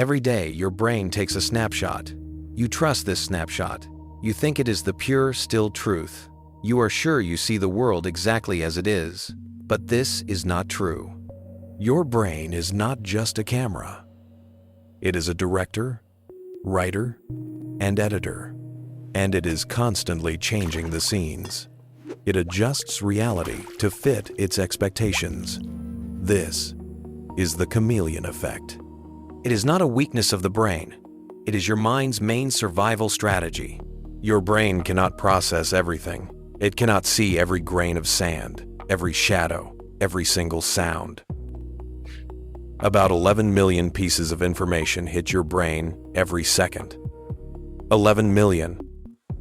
Every day, your brain takes a snapshot. You trust this snapshot. You think it is the pure, still truth. You are sure you see the world exactly as it is. But this is not true. Your brain is not just a camera. It is a director, writer, and editor. And it is constantly changing the scenes. It adjusts reality to fit its expectations. This is the chameleon effect. It is not a weakness of the brain. It is your mind's main survival strategy. Your brain cannot process everything. It cannot see every grain of sand, every shadow, every single sound. About 11 million pieces of information hit your brain every second. 11 million.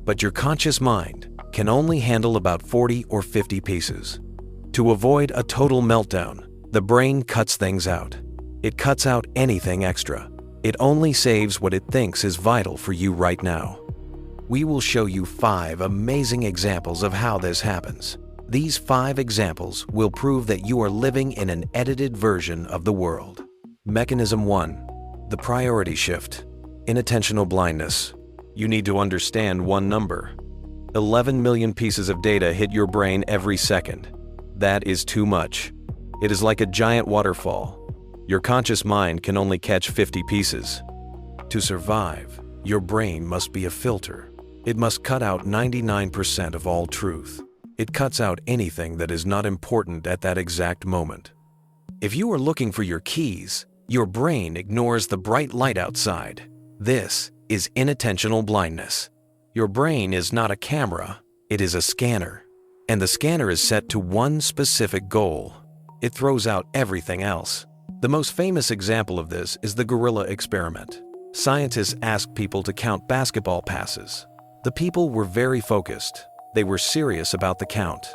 But your conscious mind can only handle about 40 or 50 pieces. To avoid a total meltdown, the brain cuts things out. It cuts out anything extra. It only saves what it thinks is vital for you right now. We will show you 5 amazing examples of how this happens. These 5 examples will prove that you are living in an edited version of the world. Mechanism 1. The priority shift. Inattentional blindness. You need to understand one number. 11 million pieces of data hit your brain every second. That is too much. It is like a giant waterfall. Your conscious mind can only catch 50 pieces. To survive, your brain must be a filter. It must cut out 99% of all truth. It cuts out anything that is not important at that exact moment. If you are looking for your keys, your brain ignores the bright light outside. This is inattentional blindness. Your brain is not a camera, it is a scanner. And the scanner is set to one specific goal. It throws out everything else. The most famous example of this is the gorilla experiment. Scientists asked people to count basketball passes. The people were very focused. They were serious about the count.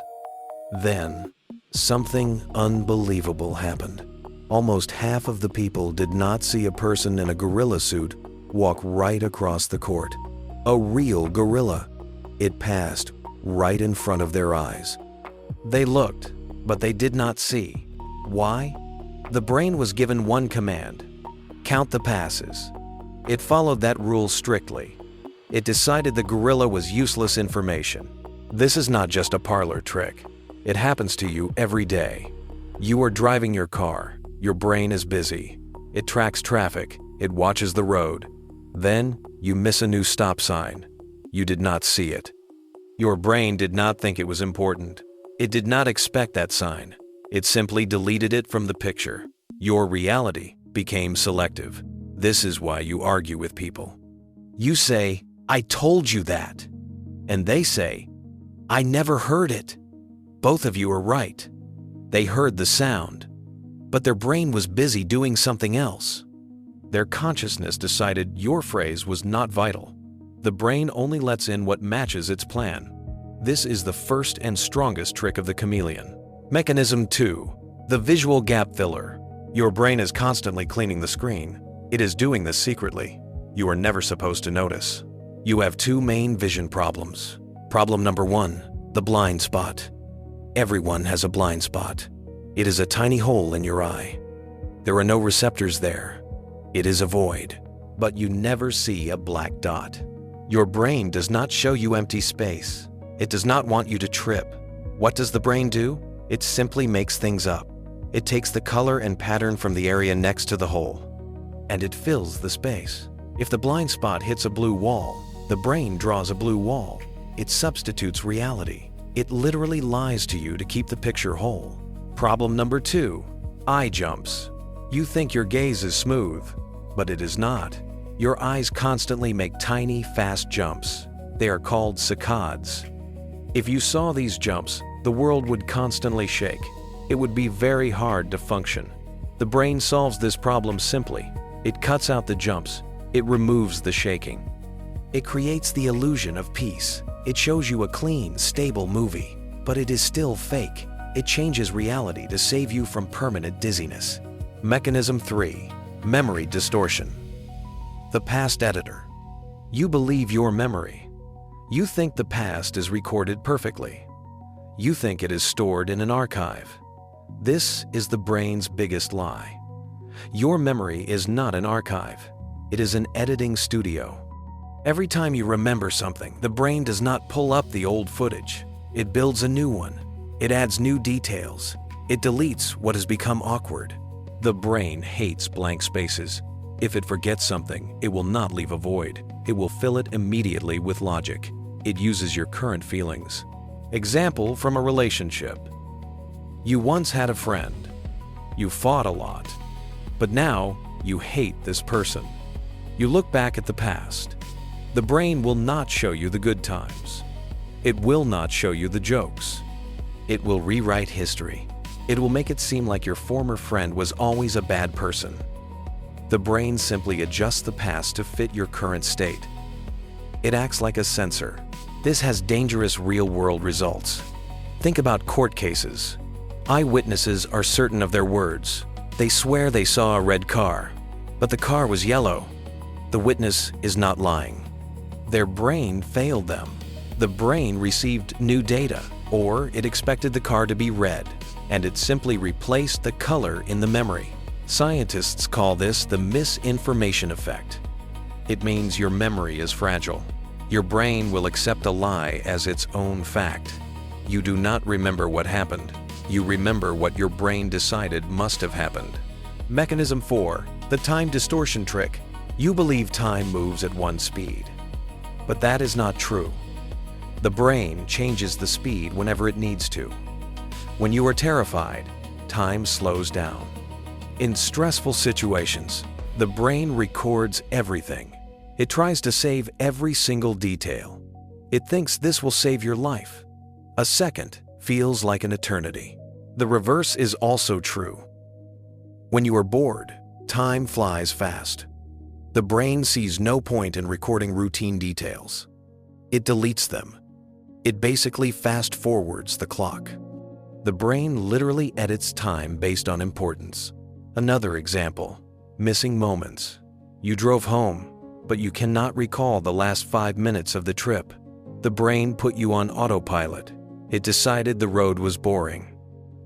Then, something unbelievable happened. Almost half of the people did not see a person in a gorilla suit walk right across the court. A real gorilla. It passed right in front of their eyes. They looked, but they did not see. Why? The brain was given one command: count the passes. It followed that rule strictly. It decided the gorilla was useless information. This is not just a parlor trick. It happens to you every day. You are driving your car. Your brain is busy. It tracks traffic. It watches the road. Then you miss a new stop sign. You did not see it. Your brain did not think it was important. It did not expect that sign. It simply deleted it from the picture. Your reality became selective. This is why you argue with people. You say, "I told you that." And they say, "I never heard it." Both of you are right. They heard the sound, but their brain was busy doing something else. Their consciousness decided your phrase was not vital. The brain only lets in what matches its plan. This is the first and strongest trick of the chameleon. Mechanism 2. The visual gap filler. Your brain is constantly cleaning the screen. It is doing this secretly. You are never supposed to notice. You have 2 main vision problems. Problem number 1, the blind spot. Everyone has a blind spot. It is a tiny hole in your eye. There are no receptors there. It is a void, but you never see a black dot. Your brain does not show you empty space. It does not want you to trip. What does the brain do? It simply makes things up. It takes the color and pattern from the area next to the hole, and it fills the space. If the blind spot hits a blue wall, the brain draws a blue wall. It substitutes reality. It literally lies to you to keep the picture whole. Problem number 2, eye jumps. You think your gaze is smooth, but it is not. Your eyes constantly make tiny, fast jumps. They are called saccades. If you saw these jumps, the world would constantly shake. It would be very hard to function. The brain solves this problem simply. It cuts out the jumps. It removes the shaking. It creates the illusion of peace. It shows you a clean, stable movie, but it is still fake. It changes reality to save you from permanent dizziness. Mechanism 3. Memory distortion. The past editor. You believe your memory. You think the past is recorded perfectly. You think it is stored in an archive. This is the brain's biggest lie. Your memory is not an archive. it is an editing studio. Every time you remember something, the brain does not pull up the old footage. It builds a new one. It adds new details. It deletes what has become awkward. The brain hates blank spaces. If it forgets something, it will not leave a void. It will fill it immediately with logic. It uses your current feelings. Example from a relationship. You once had a friend. You fought a lot. But now, you hate this person. You look back at the past. The brain will not show you the good times. It will not show you the jokes. It will rewrite history. It will make it seem like your former friend was always a bad person. The brain simply adjusts the past to fit your current state. It acts like a censor. This has dangerous real-world results. Think about court cases. Eyewitnesses are certain of their words. They swear they saw a red car, but the car was yellow. The witness is not lying. Their brain failed them. The brain received new data, or it expected the car to be red, and it simply replaced the color in the memory. Scientists call this the misinformation effect. It means your memory is fragile. Your brain will accept a lie as its own fact. You do not remember what happened. You remember what your brain decided must have happened. Mechanism 4. The time distortion trick. You believe time moves at one speed. But that is not true. The brain changes the speed whenever it needs to. When you are terrified, time slows down. In stressful situations, the brain records everything. It tries to save every single detail. It thinks this will save your life. A second feels like an eternity. The reverse is also true. When you are bored, time flies fast. The brain sees no point in recording routine details. It deletes them. It basically fast-forwards the clock. The brain literally edits time based on importance. Another example, missing moments. You drove home, but you cannot recall the last 5 minutes of the trip. The brain put you on autopilot. It decided the road was boring.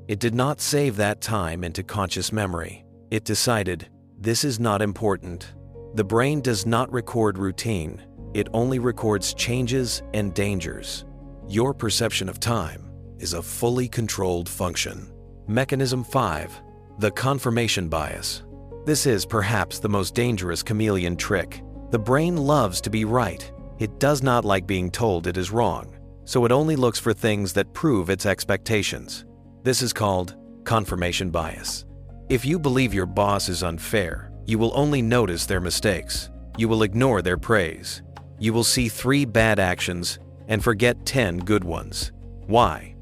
It did not save that time into conscious memory. It decided, this is not important. The brain does not record routine. It only records changes and dangers. Your perception of time is a fully controlled function. Mechanism 5. The confirmation bias. This is perhaps the most dangerous chameleon trick. The brain loves to be right. It does not like being told it is wrong, so it only looks for things that prove its expectations. This is called confirmation bias. If you believe your boss is unfair, you will only notice their mistakes. You will ignore their praise. You will see 3 bad actions and forget 10 good ones. Why?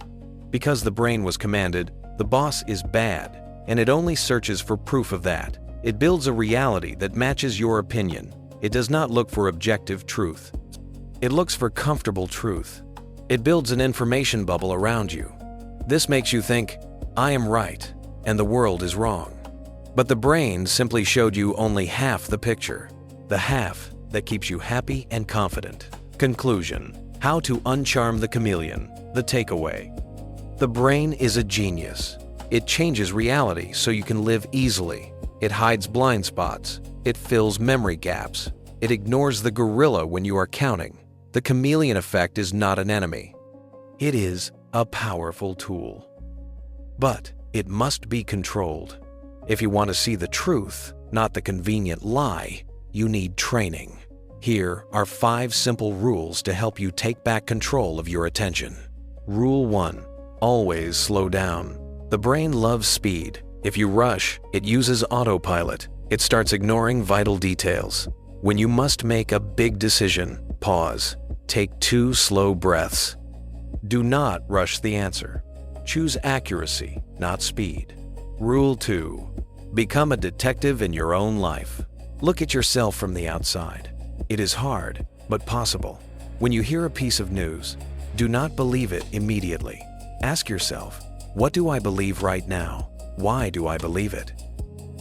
Because the brain was commanded, the boss is bad, and it only searches for proof of that. It builds a reality that matches your opinion. It does not look for objective truth. It looks for comfortable truth. It builds an information bubble around you. This makes you think, I am right, and the world is wrong. But the brain simply showed you only half the picture, the half that keeps you happy and confident. Conclusion. How to uncharm the chameleon. The takeaway. The brain is a genius. It changes reality so you can live easily. It hides blind spots. It fills memory gaps. It ignores the gorilla when you are counting. The chameleon effect is not an enemy. It is a powerful tool. But it must be controlled. If you want to see the truth, not the convenient lie, you need training. Here are 5 simple rules to help you take back control of your attention. Rule 1. Always slow down. The brain loves speed. If you rush, it uses autopilot. It starts ignoring vital details. When you must make a big decision, pause. Take 2 slow breaths. Do not rush the answer. Choose accuracy, not speed. Rule 2. Become a detective in your own life. Look at yourself from the outside. It is hard, but possible. When you hear a piece of news, do not believe it immediately. Ask yourself, what do I believe right now? Why do I believe it?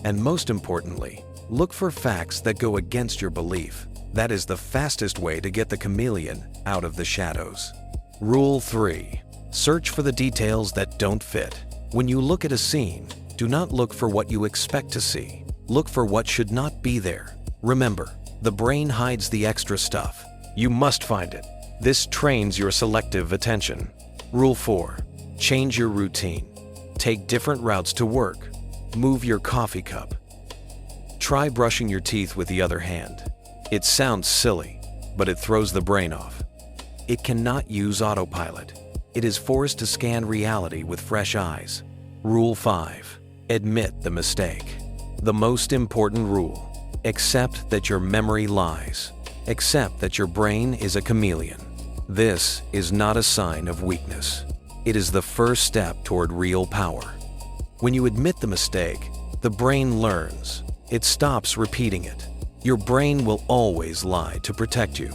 And most importantly, look for facts that go against your belief. That is the fastest way to get the chameleon out of the shadows. Rule 3. Search for the details that don't fit. When you look at a scene, do not look for what you expect to see. Look for what should not be there. Remember, the brain hides the extra stuff. You must find it. This trains your selective attention. Rule 4. Change your routine. Take different routes to work. Move your coffee cup. Try brushing your teeth with the other hand. It sounds silly, but it throws the brain off. It cannot use autopilot. It is forced to scan reality with fresh eyes. Rule 5. Admit the mistake. The most important rule. Accept that your memory lies. Accept that your brain is a chameleon. This is not a sign of weakness. It is the first step toward real power. When you admit the mistake, the brain learns. It stops repeating it. Your brain will always lie to protect you.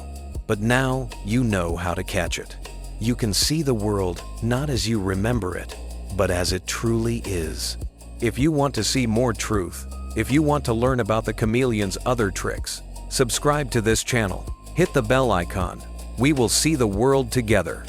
But now you know how to catch it. You can see the world not as you remember it, but as it truly is. If you want to see more truth, if you want to learn about the chameleon's other tricks, subscribe to this channel. Hit the bell icon. We will see the world together.